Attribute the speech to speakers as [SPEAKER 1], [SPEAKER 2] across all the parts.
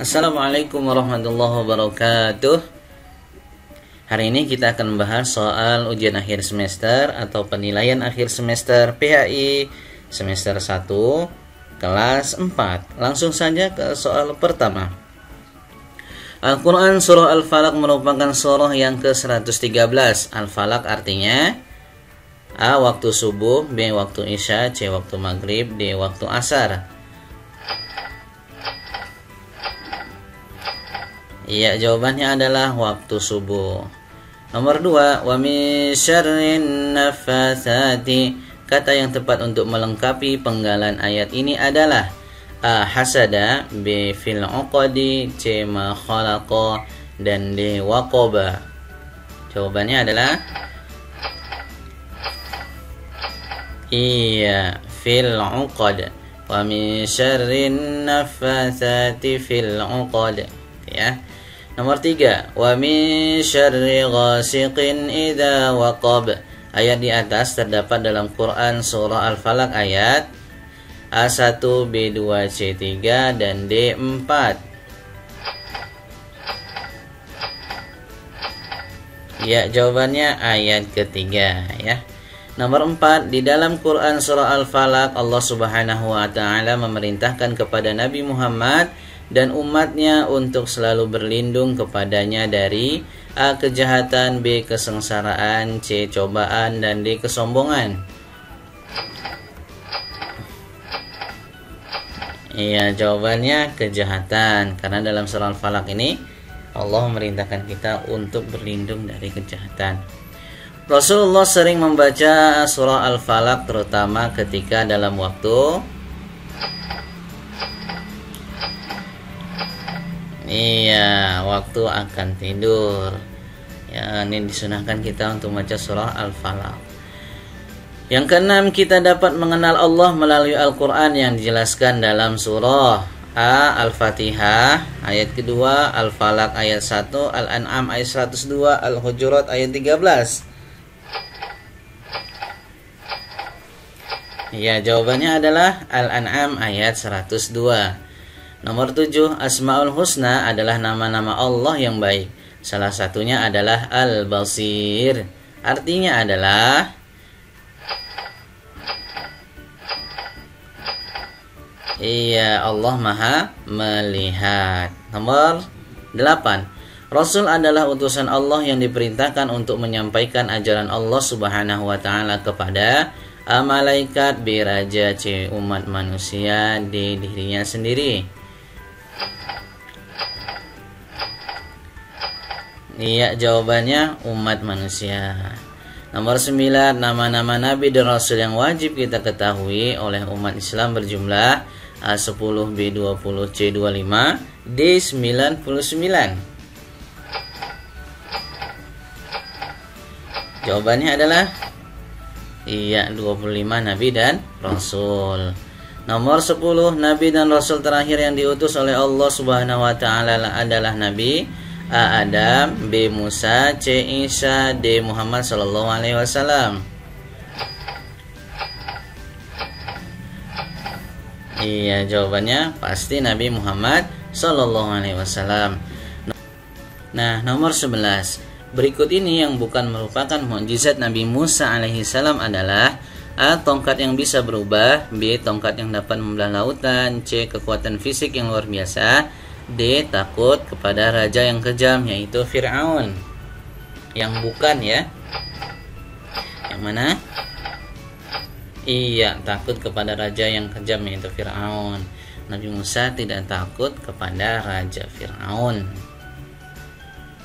[SPEAKER 1] Assalamualaikum warahmatullahi wabarakatuh. Hari ini kita akan membahas soal ujian akhir semester atau penilaian akhir semester PHI semester 1 kelas 4. Langsung saja ke soal pertama. Al-Quran Surah Al-Falaq merupakan surah yang ke-113. Al-Falaq artinya A. Waktu subuh, B. Waktu isya, C. Waktu maghrib, D. Waktu asar. Iya, jawabannya adalah waktu subuh. Nomor 2, wa min syarrin naffatsati. Kata yang tepat untuk melengkapi penggalan ayat ini adalah A. Hasada, B. Fil uqadi, C. Ma khalaqa, dan D. waqaba. Jawabannya adalah iya, fil uqad. Wa min syarrin naffatsati fil uqad. Ya. Nomor 3, wa min syarri ghasiqin idza waqab. Ayat di atas terdapat dalam Quran surah Al-Falaq ayat A1, B2, C3 dan D4. Ya, jawabannya ayat ketiga ya. Nomor 4, di dalam Quran surah Al-Falaq Allah Subhanahu wa taala memerintahkan kepada Nabi Muhammad dan umatnya untuk selalu berlindung kepadanya dari A. kejahatan, B. kesengsaraan, C. cobaan, dan D. kesombongan. Iya, jawabannya kejahatan. Karena dalam surah Al-Falaq ini Allah memerintahkan kita untuk berlindung dari kejahatan. Rasulullah sering membaca surah Al-Falaq terutama ketika dalam waktu waktu akan tidur. Ya, ini disunahkan kita untuk membaca surah Al-Falaq. Yang keenam, kita dapat mengenal Allah melalui Al-Quran yang dijelaskan dalam surah A. Al-Fatihah ayat kedua, Al-Falaq ayat 1, Al-An'am ayat 102, Al-Hujurat ayat 13. Ya, jawabannya adalah Al-An'am ayat 102. Nomor 7, Asmaul Husna adalah nama-nama Allah yang baik. Salah satunya adalah Al-Basir. Artinya adalah Allah Maha melihat. Nomor 8, Rasul adalah utusan Allah yang diperintahkan untuk menyampaikan ajaran Allah Subhanahu wa taala kepada A. malaikat, B. raja, C. umat manusia, D. dirinya sendiri. Iya, jawabannya umat manusia. Nomor 9, nama-nama Nabi dan Rasul yang wajib kita ketahui oleh umat Islam berjumlah A10, B20, C25, D99. Jawabannya adalah iya, 25 Nabi dan Rasul. Nomor 10, Nabi dan Rasul terakhir yang diutus oleh Allah Subhanahu wa taala adalah Nabi A. Adam, B. Musa, C. Isa, D. Muhammad sallallahu alaihi wasallam. Iya, jawabannya pasti Nabi Muhammad sallallahu alaihi wasallam. Nah, nomor 11. Berikut ini yang bukan merupakan mukjizat Nabi Musa alaihi salam adalah A. tongkat yang bisa berubah, B. tongkat yang dapat membelah lautan, C. kekuatan fisik yang luar biasa, D. takut kepada raja yang kejam yaitu Fir'aun. Yang bukan ya. Yang mana? Iya, takut kepada raja yang kejam yaitu Fir'aun. Nabi Musa tidak takut kepada raja Fir'aun.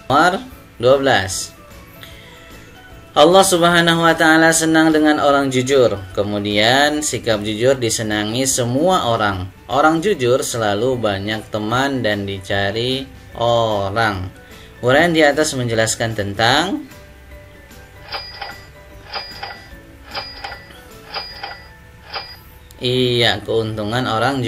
[SPEAKER 1] Nomor 12. Allah Subhanahu wa taala senang dengan orang jujur. Kemudian sikap jujur disenangi semua orang. Orang jujur selalu banyak teman dan dicari orang. Uraian di atas menjelaskan tentang keuntungan orang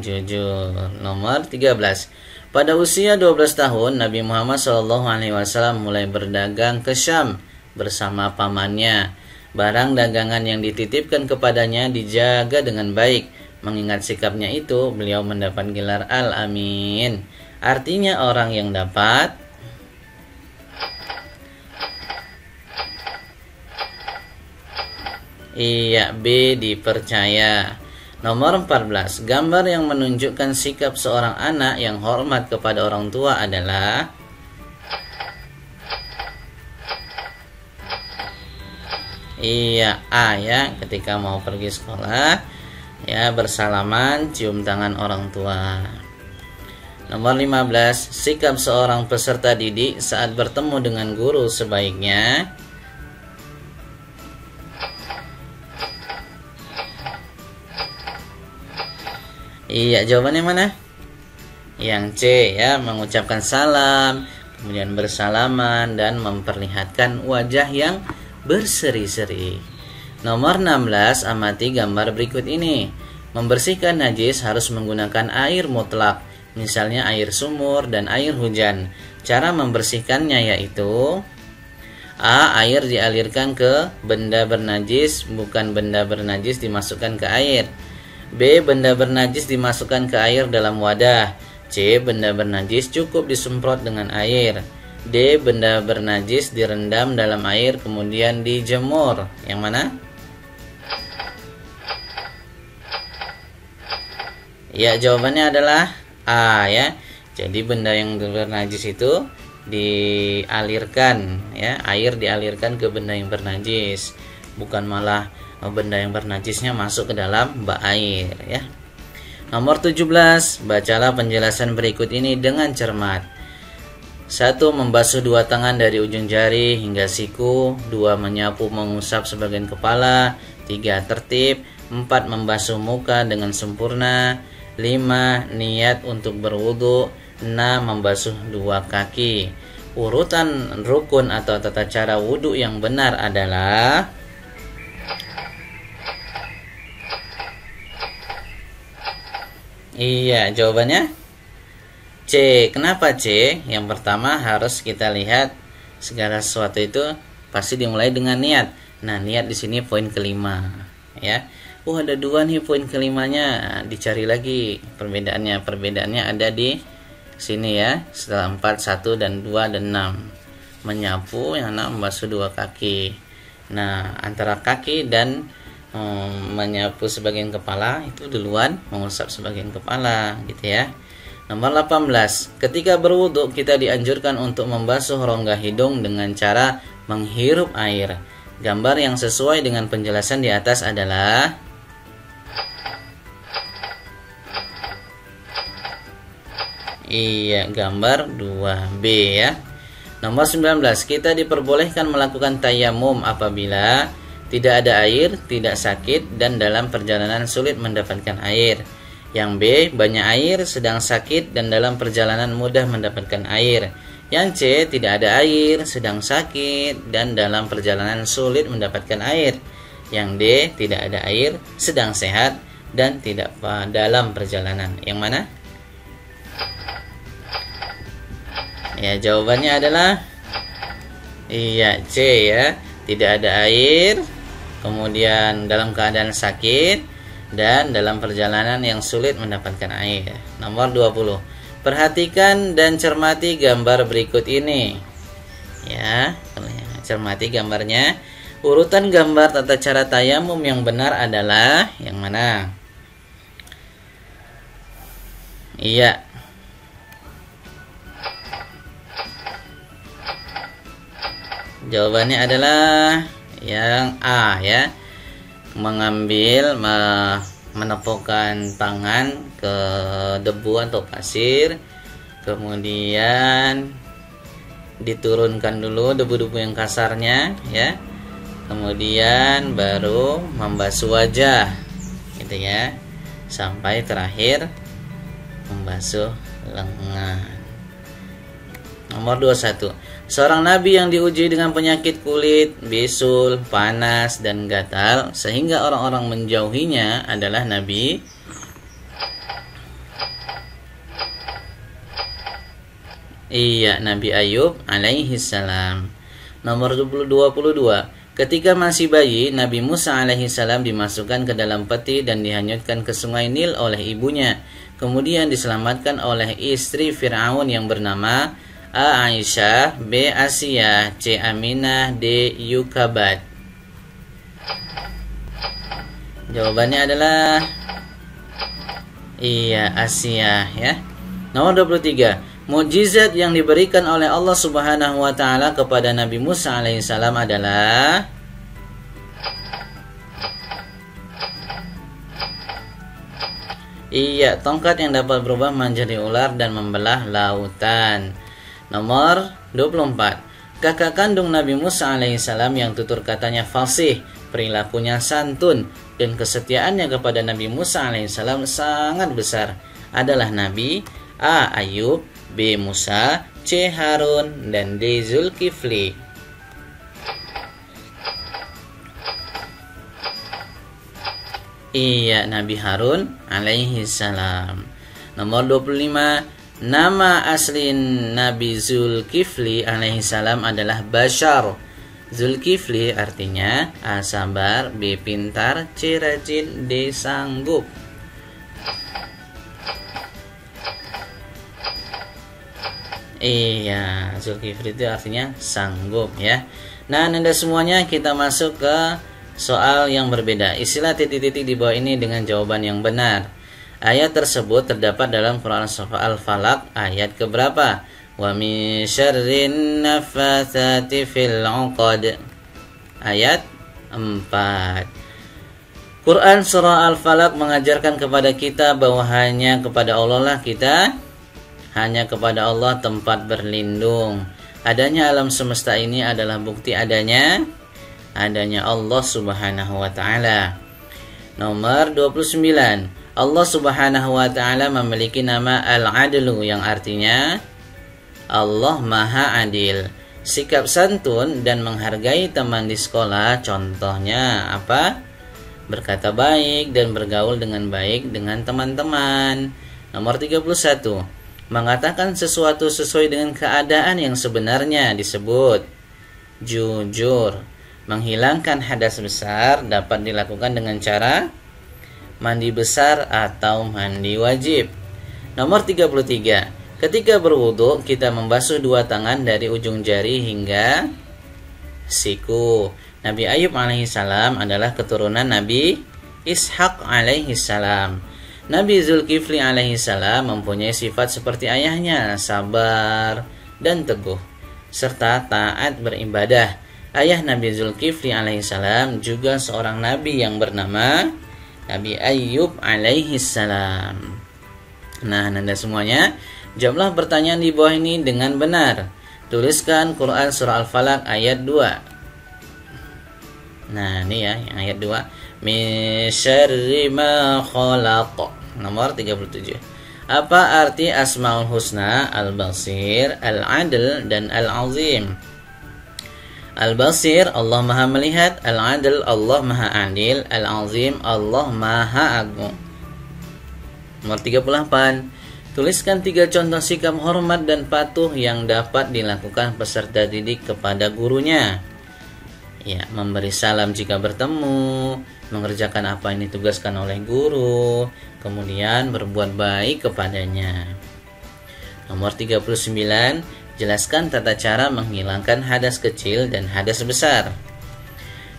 [SPEAKER 1] jujur. Nomor 13. Pada usia 12 tahun Nabi Muhammad SAW mulai berdagang ke Syam bersama pamannya. Barang dagangan yang dititipkan kepadanya dijaga dengan baik. Mengingat sikapnya itu, beliau mendapat gelar Al-Amin. Artinya orang yang dapat B. Dipercaya. Nomor 14. Gambar yang menunjukkan sikap seorang anak yang hormat kepada orang tua adalah A ya, ketika mau pergi sekolah ya bersalaman, cium tangan orang tua. Nomor 15. Sikap seorang peserta didik saat bertemu dengan guru sebaiknya jawabannya mana? Yang C ya, mengucapkan salam, kemudian bersalaman dan memperlihatkan wajah yang berseri-seri. Nomor 16, amati gambar berikut ini. Membersihkan najis harus menggunakan air mutlak, misalnya air sumur dan air hujan. Cara membersihkannya yaitu A. Air dialirkan ke benda bernajis, bukan benda bernajis dimasukkan ke air. B. Benda bernajis dimasukkan ke air dalam wadah. C. Benda bernajis cukup disemprot dengan air. D. Benda bernajis direndam dalam air kemudian dijemur. Yang mana? Ya, jawabannya adalah A ya. Jadi benda yang bernajis itu dialirkan ya, air dialirkan ke benda yang bernajis, bukan malah benda yang bernajisnya masuk ke dalam bak air ya. Nomor 17, bacalah penjelasan berikut ini dengan cermat. 1. Membasuh 2 tangan dari ujung jari hingga siku. 2. Menyapu mengusap sebagian kepala. 3. Tertib. 4. Membasuh muka dengan sempurna. 5. Niat untuk berwudu. 6. Membasuh 2 kaki. Urutan rukun atau tata cara wudu yang benar adalah jawabannya C. Kenapa C? Yang pertama harus kita lihat segala sesuatu itu pasti dimulai dengan niat. Nah, niat di sini poin kelima ya. Ada 2 nih poin kelimanya, dicari lagi perbedaannya. Perbedaannya ada di sini ya. Setelah 4, 1 dan 2 dan 6. Menyapu, yang 6 membasuh 2 kaki. Nah, antara kaki dan menyapu sebagian kepala itu duluan mengusap sebagian kepala gitu ya. Nomor 18, ketika berwudu kita dianjurkan untuk membasuh rongga hidung dengan cara menghirup air. Gambar yang sesuai dengan penjelasan di atas adalah gambar 2B ya. Nomor 19, kita diperbolehkan melakukan tayamum apabila tidak ada air, tidak sakit, dan dalam perjalanan sulit mendapatkan air. Yang B, banyak air, sedang sakit, dan dalam perjalanan mudah mendapatkan air. Yang C, tidak ada air, sedang sakit, dan dalam perjalanan sulit mendapatkan air. Yang D, tidak ada air, sedang sehat, dan tidak dalam perjalanan. Yang mana? Ya, jawabannya adalah C ya. Tidak ada air, kemudian dalam keadaan sakit, dan dalam perjalanan yang sulit mendapatkan air. Nomor 20. Perhatikan dan cermati gambar berikut ini. Ya, cermati gambarnya. Urutan gambar tata cara tayamum yang benar adalah yang mana? Jawabannya adalah yang A ya. Mengambil menepukkan tangan ke debu atau pasir, kemudian diturunkan dulu debu-debu yang kasarnya ya, kemudian baru membasuh wajah gitu ya, sampai terakhir membasuh lengan. Nomor 21. Seorang nabi yang diuji dengan penyakit kulit, bisul, panas, dan gatal sehingga orang-orang menjauhinya adalah Nabi Nabi Ayub alaihi salam. Nomor 22. Ketika masih bayi, Nabi Musa alaihissalam dimasukkan ke dalam peti dan dihanyutkan ke sungai Nil oleh ibunya. Kemudian diselamatkan oleh istri Fir'aun yang bernama A. Aisyah, B. Asiyah, C. Aminah, D. Yukabat. Jawabannya adalah iya, Asiyah ya. Nomor 23. Mukjizat yang diberikan oleh Allah Subhanahu wa taala kepada Nabi Musa alaihissalam adalah iya, tongkat yang dapat berubah menjadi ular dan membelah lautan. Nomor 24. Kakak kandung Nabi Musa alaihissalam yang tutur katanya fasih, perilakunya santun, dan kesetiaannya kepada Nabi Musa alaihissalam sangat besar adalah Nabi A. Ayub, B. Musa, C. Harun, dan D. Zulkifli. Iya, Nabi Harun alaihissalam. Nomor 25. Nama asli Nabi Zulkifli alaihissalam adalah Bashar. Zulkifli artinya A. Sabar, B. Pintar, C. Rajin, D. Sanggup. Iya, Zulkifli itu artinya sanggup ya. Nah, Anda semuanya kita masuk ke soal yang berbeda. Isilah titik-titik di bawah ini dengan jawaban yang benar. Ayat tersebut terdapat dalam Quran Surah Al-Falaq ayat keberapa? Wa min syarrin naffatsati fil 'uqad. Ayat 4. Quran Surah Al-Falaq mengajarkan kepada kita bahwa hanya kepada Allah lah hanya kepada Allah tempat berlindung. Adanya alam semesta ini adalah bukti adanya Allah Subhanahu wa taala. Nomor 29. Allah Subhanahu wa taala memiliki nama Al-Adlu yang artinya Allah Maha Adil. Sikap santun dan menghargai teman di sekolah contohnya apa? Berkata baik dan bergaul dengan baik dengan teman-teman. Nomor 31. Mengatakan sesuatu sesuai dengan keadaan yang sebenarnya disebut jujur. Menghilangkan hadas besar dapat dilakukan dengan cara mandi besar atau mandi wajib. Nomor 33. Ketika berwudu, kita membasuh dua tangan dari ujung jari hingga siku. Nabi Ayub alaihissalam adalah keturunan Nabi Ishak alaihissalam. Nabi Zulkifli alaihissalam mempunyai sifat seperti ayahnya, sabar dan teguh, serta taat beribadah. Ayah Nabi Zulkifli alaihissalam juga seorang nabi yang bernama Nabi Ayub alaihissalam. Nah, Anda semuanya, jawablah pertanyaan di bawah ini dengan benar. Tuliskan Quran Surah Al-Falaq ayat 2. Nah, ini ya, yang ayat 2. Min syarri ma khalaq. Nomor 37. Apa arti Asmaul Husna, Al-Basir, Al-Adl, dan Al-Azim? Al-Basir, Allah Maha Melihat. Al-Adl, Allah Maha Adil. Al-Azim, Allah Maha Agung. Nomor 38. Tuliskan 3 contoh sikap hormat dan patuh yang dapat dilakukan peserta didik kepada gurunya. Ya, memberi salam jika bertemu, mengerjakan apa yang ditugaskan oleh guru, kemudian berbuat baik kepadanya. Nomor 39, jelaskan tata cara menghilangkan hadas kecil dan hadas besar.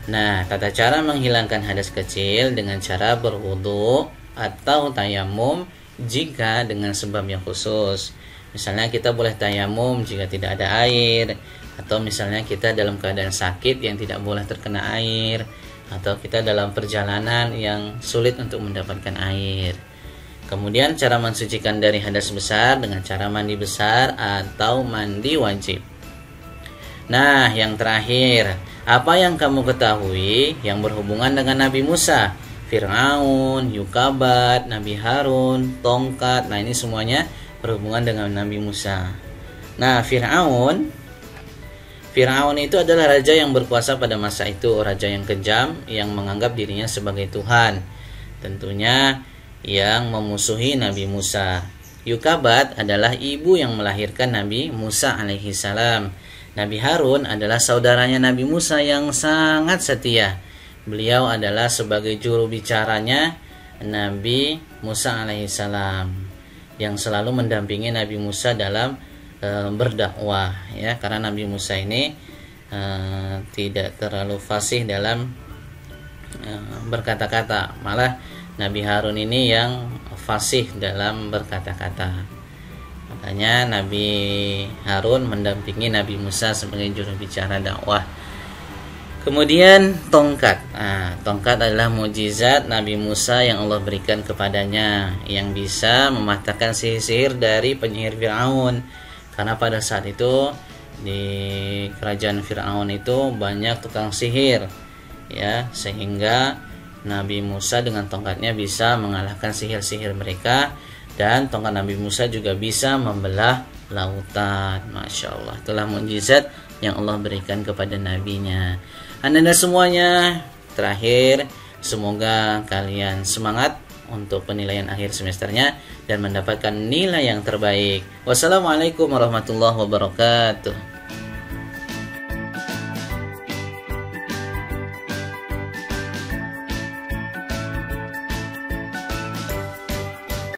[SPEAKER 1] Nah, tata cara menghilangkan hadas kecil dengan cara berwudu atau tayamum jika dengan sebab yang khusus. Misalnya kita boleh tayamum jika tidak ada air, atau misalnya kita dalam keadaan sakit yang tidak boleh terkena air, atau kita dalam perjalanan yang sulit untuk mendapatkan air. Kemudian cara mensucikan dari hadas besar dengan cara mandi besar atau mandi wajib. Nah, yang terakhir, apa yang kamu ketahui yang berhubungan dengan Nabi Musa? Fir'aun, Yukabat, Nabi Harun, tongkat. Nah, ini semuanya berhubungan dengan Nabi Musa. Nah, Fir'aun itu adalah raja yang berkuasa pada masa itu, raja yang kejam yang menganggap dirinya sebagai Tuhan. Tentunya yang memusuhi Nabi Musa. Yukabat adalah ibu yang melahirkan Nabi Musa alaihissalam. Nabi Harun adalah saudaranya Nabi Musa yang sangat setia. Beliau adalah sebagai juru bicaranya Nabi Musa alaihissalam yang selalu mendampingi Nabi Musa dalam berdakwah, ya, karena Nabi Musa ini tidak terlalu fasih dalam berkata-kata, malah Nabi Harun ini yang fasih dalam berkata-kata. Makanya Nabi Harun mendampingi Nabi Musa sebagai juru bicara dakwah. Kemudian tongkat. Tongkat adalah mukjizat Nabi Musa yang Allah berikan kepadanya, yang bisa mematahkan sihir-sihir dari penyihir Fir'aun. Karena pada saat itu di kerajaan Fir'aun itu banyak tukang sihir, ya, sehingga Nabi Musa dengan tongkatnya bisa mengalahkan sihir-sihir mereka, dan tongkat Nabi Musa juga bisa membelah lautan. Masya Allah, itulah mukjizat yang Allah berikan kepada nabinya. Anda semuanya, terakhir, semoga kalian semangat untuk penilaian akhir semesternya dan mendapatkan nilai yang terbaik. Wassalamualaikum warahmatullahi wabarakatuh.